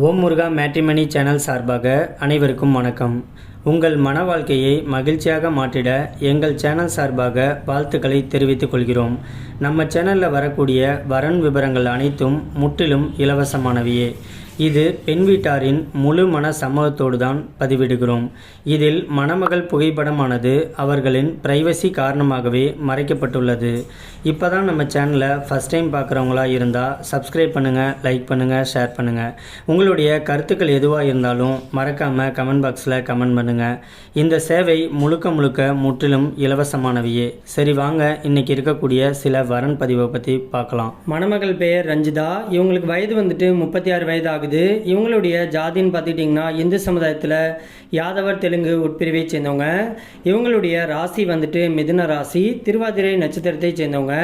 ஓம் முருகா matrimony channel சார்பாக அனைவருக்கும் வணக்கம். உங்கள் மன வாழ்க்கையை மகிழ்ச்சியாக மாற்றிட எங்கள் சேனல் சார்பாக வாழ்த்துக்களை தெரிவித்துக் கொள்கிறோம். நம்ம சேனலில் வரக்கூடிய வரன் விவரங்கள் அனைத்தும் முற்றிலும் இலவசமானவையே. இது பெண் வீட்டாரின் முழு மன சம்மதத்தோடு தான் பதிவிடுகிறோம். இதில் மணமகள் புகைப்படமானது அவர்களின் பிரைவசி காரணமாகவே மறைக்கப்பட்டுள்ளது. இப்போ தான் நம்ம சேனலை ஃபஸ்ட் டைம் பார்க்குறவங்களா இருந்தால் சப்ஸ்கிரைப் பண்ணுங்கள், லைக் பண்ணுங்கள், ஷேர் பண்ணுங்கள். உங்களுடைய கருத்துக்கள் எதுவாக இருந்தாலும் மறக்காமல் கமெண்ட் பாக்ஸில் கமெண்ட் பண்ணுங்கள். இந்த சேவை முழுக்க முற்றிலும் இலவசமானவையே. சரி வாங்க, இன்றைக்கி இருக்கக்கூடிய சில வரன் பதிவை பற்றி பார்க்கலாம். மணமகள் பெயர் ரஞ்சிதா. இவங்களுக்கு வயது வந்துட்டு 36 வயது ஆகுது. இவங்களுடைய ஜாதின்னு பார்த்துக்கிட்டிங்கன்னா இந்து சமுதாயத்தில் யாதவர் தெலுங்கு உட்பிரிவை சேர்ந்தவங்க. இவங்களுடைய ராசி வந்துட்டு மிதுன ராசி, திருவாதிரை நட்சத்திரத்தை சேர்ந்தவங்க.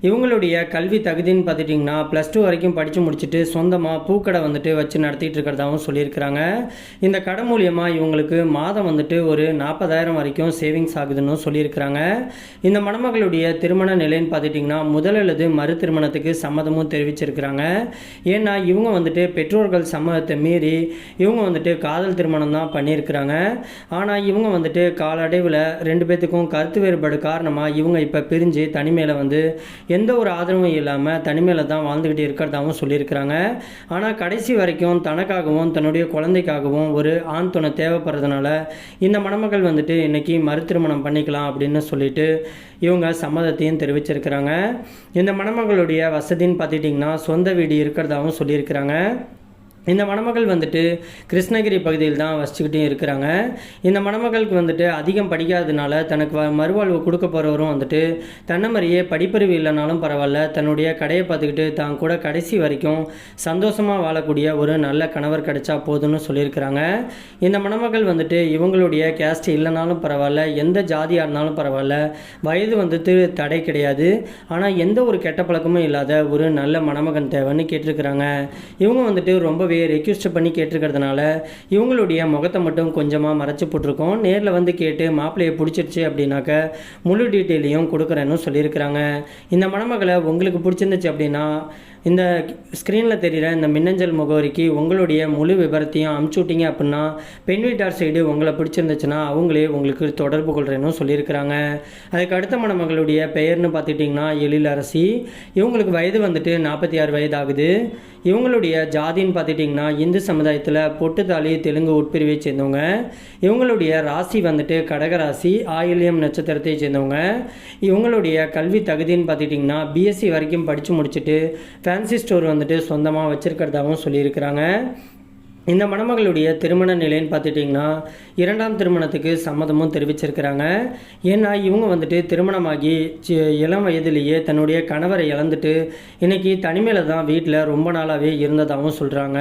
இவங்களுடைய கல்வி தகுதின்னு பார்த்துட்டிங்கன்னா +2 வரைக்கும் படித்து முடிச்சுட்டு சொந்தமாக பூக்கடை வந்துட்டு வச்சு நடத்திட்டு இருக்கிறதாகவும் சொல்லியிருக்கிறாங்க. இந்த கடை மூலியமாக இவங்களுக்கு மாதம் வந்துட்டு ஒரு 40,000 வரைக்கும் சேவிங்ஸ் ஆகுதுன்னு சொல்லியிருக்கிறாங்க. இந்த மணமகளுடைய திருமண நிலைன்னு பார்த்துட்டிங்கன்னா முதல் அல்லது மறு திருமணத்துக்கு சம்மதமும் தெரிவிச்சிருக்கிறாங்க. ஏன்னா இவங்க வந்துட்டு பெற்றோர்கள் சம்மதத்தை மீறி இவங்க வந்துட்டு காதல் திருமணம் தான் பண்ணியிருக்கிறாங்க. ஆனால் இவங்க வந்துட்டு காலடைவில் 2 பேர்த்துக்கும் கருத்து வேறுபாடு காரணமாக இவங்க இப்போ பிரிஞ்சு தனிமையில் வந்து எந்த ஒரு ஆதரவும் இல்லாமல் தனிமையில் தான் வாழ்ந்துக்கிட்டு இருக்கிறதாகவும் சொல்லியிருக்கிறாங்க. ஆனால் கடைசி வரைக்கும் தனக்காகவும் தன்னுடைய குழந்தைக்காகவும் ஒரு ஆண் துணை தேவைப்படுறதுனால இந்த மணமகள் வந்துட்டு இன்றைக்கி மறு திருமணம் பண்ணிக்கலாம் அப்படின்னு சொல்லிட்டு இவங்க சம்மதத்தையும் தெரிவிச்சிருக்கிறாங்க. இந்த மணமகளுடைய வசதின்னு பார்த்துட்டிங்கன்னா சொந்த வீடு இருக்கிறதாகவும் சொல்லியிருக்கிறாங்க. இந்த மணமகள் வந்துட்டு கிருஷ்ணகிரி பகுதியில் தான் வசிச்சுக்கிட்டே இருக்கிறாங்க. இந்த மணமகளுக்கு வந்துட்டு அதிகம் படிக்காததுனால தனக்கு மறுவாழ்வு கொடுக்க போகிறவரும் வந்துட்டு தன்னை மாதிரியே படிப்பறிவு இல்லைனாலும் பரவாயில்ல, தன்னுடைய கடையை பார்த்துக்கிட்டு தான் கூட கடைசி வரைக்கும் சந்தோஷமாக வாழக்கூடிய ஒரு நல்ல கணவர் கிடைச்சா போதும்னு சொல்லியிருக்கிறாங்க. இந்த மணமகள் வந்துட்டு இவங்களுடைய கேஸ்ட் இல்லைனாலும் பரவாயில்ல, எந்த ஜாதியாக இருந்தாலும் பரவாயில்ல, வயது வந்துட்டு தடை கிடையாது, ஆனால் எந்த ஒரு கெட்ட பழக்கமும் இல்லாத ஒரு நல்ல மணமகன் தேவைன்னு கேட்டிருக்கிறாங்க. இவங்க வந்துட்டு ரொம்பவே ரெக்வெஸ்ட் பண்ணி கேட்டிருக்கிறதுனால இவங்களுடைய முகத்தை மட்டும் கொஞ்சமாக மறைச்சி போட்டிருக்கோம். நேரில் வந்து கேட்டு மாப்பிள்ளையை பிடிச்சிருச்சு அப்படின்னாக்க முழு டீட்டெயிலையும் கொடுக்குறேன்னு சொல்லியிருக்கிறாங்க. இந்த மணமகளை உங்களுக்கு பிடிச்சிருந்துச்சு அப்படின்னா இந்த ஸ்க்ரீனில் தெரிகிற இந்த மின்னஞ்சல் முகவரிக்கு உங்களுடைய முழு விவரத்தையும் அமுச்சு விட்டீங்க அப்படின்னா பெண் வீட்டார் சைடு உங்களை பிடிச்சிருந்துச்சுன்னா அவங்களே உங்களுக்கு தொடர்பு கொள்கிறேன்னு சொல்லியிருக்கிறாங்க. அதுக்கு அடுத்த மணமகளுடைய பெயர்னு பார்த்துட்டிங்கன்னா எழிலரசி. இவங்களுக்கு வயது வந்துட்டு 46 வயது ஆகுது. இவங்களுடைய ஜாதின்னு பார்த்துட்டிங்கன்னா இந்து சமுதாயத்தில் பொட்டுத்தாலி தெலுங்கு உட்பிரிவை சேர்ந்தவங்க. இவங்களுடைய ராசி வந்துட்டு கடகராசி, ஆயில்யம் நட்சத்திரத்தை சேர்ந்தவங்க. இவங்களுடைய கல்வி தகுதின்னு பார்த்துட்டிங்கன்னா பிஎஸ்சி வரைக்கும் படித்து முடிச்சுட்டு ஃபேன்சி ஸ்டோர் வந்துட்டு சொந்தமாக வச்சுருக்கிறதாகவும் சொல்லியிருக்கிறாங்க. இந்த மணமகளுடைய திருமண நிலைன்னு பார்த்துட்டிங்கன்னா 2ஆம் திருமணத்துக்கு சம்மதமும் தெரிவிச்சிருக்கிறாங்க. ஏன்னா இவங்க வந்துட்டு திருமணமாகி இளம் வயதிலேயே தன்னுடைய கணவரை இழந்துட்டு இன்றைக்கி தனிமையில் தான் வீட்டில் ரொம்ப நாளாகவே இருந்ததாகவும் சொல்கிறாங்க.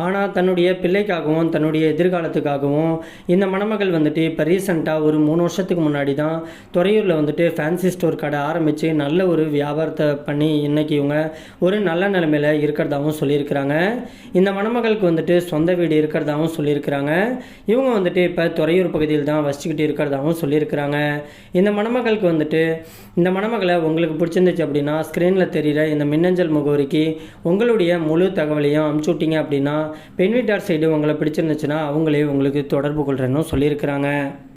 ஆனால் தன்னுடைய பிள்ளைக்காகவும் தன்னுடைய எதிர்காலத்துக்காகவும் இந்த மணமகள் வந்துட்டு இப்போ ரீசெண்டாக ஒரு 3 வருஷத்துக்கு முன்னாடி தான் துறையூரில் வந்துட்டு ஃபேன்சி ஸ்டோர் கடை ஆரம்பித்து நல்ல ஒரு வியாபாரத்தை பண்ணி இன்றைக்கி இவங்க ஒரு நல்ல நிலைமையில் இருக்கிறதாகவும் சொல்லியிருக்கிறாங்க. இந்த மணமகளுக்கு வந்துட்டு சொந்த வீடு இருக்கிறதாகவும் சொல்லியிருக்கிறாங்க. இவங்க வந்துட்டு இப்போ துறையூர் பகுதியில் தான் வசிச்சுக்கிட்டு இருக்கிறதாகவும் சொல்லியிருக்கிறாங்க. இந்த மணமகளுக்கு வந்துட்டு இந்த மணமகளை உங்களுக்கு பிடிச்சிருந்துச்சு அப்படின்னா ஸ்க்ரீனில் தெரிகிற இந்த மின்னஞ்சல் முகவரிக்கு உங்களுடைய முழு தகவலையும் அமுச்சு விட்டீங்க அப்படின்னா பெண் வீட்டார் சைடு உங்களை பிடிச்சிருந்துச்சுன்னா அவங்களே உங்களுக்கு தொடர்பு கொள்கிறேன்னு சொல்லியிருக்கிறாங்க.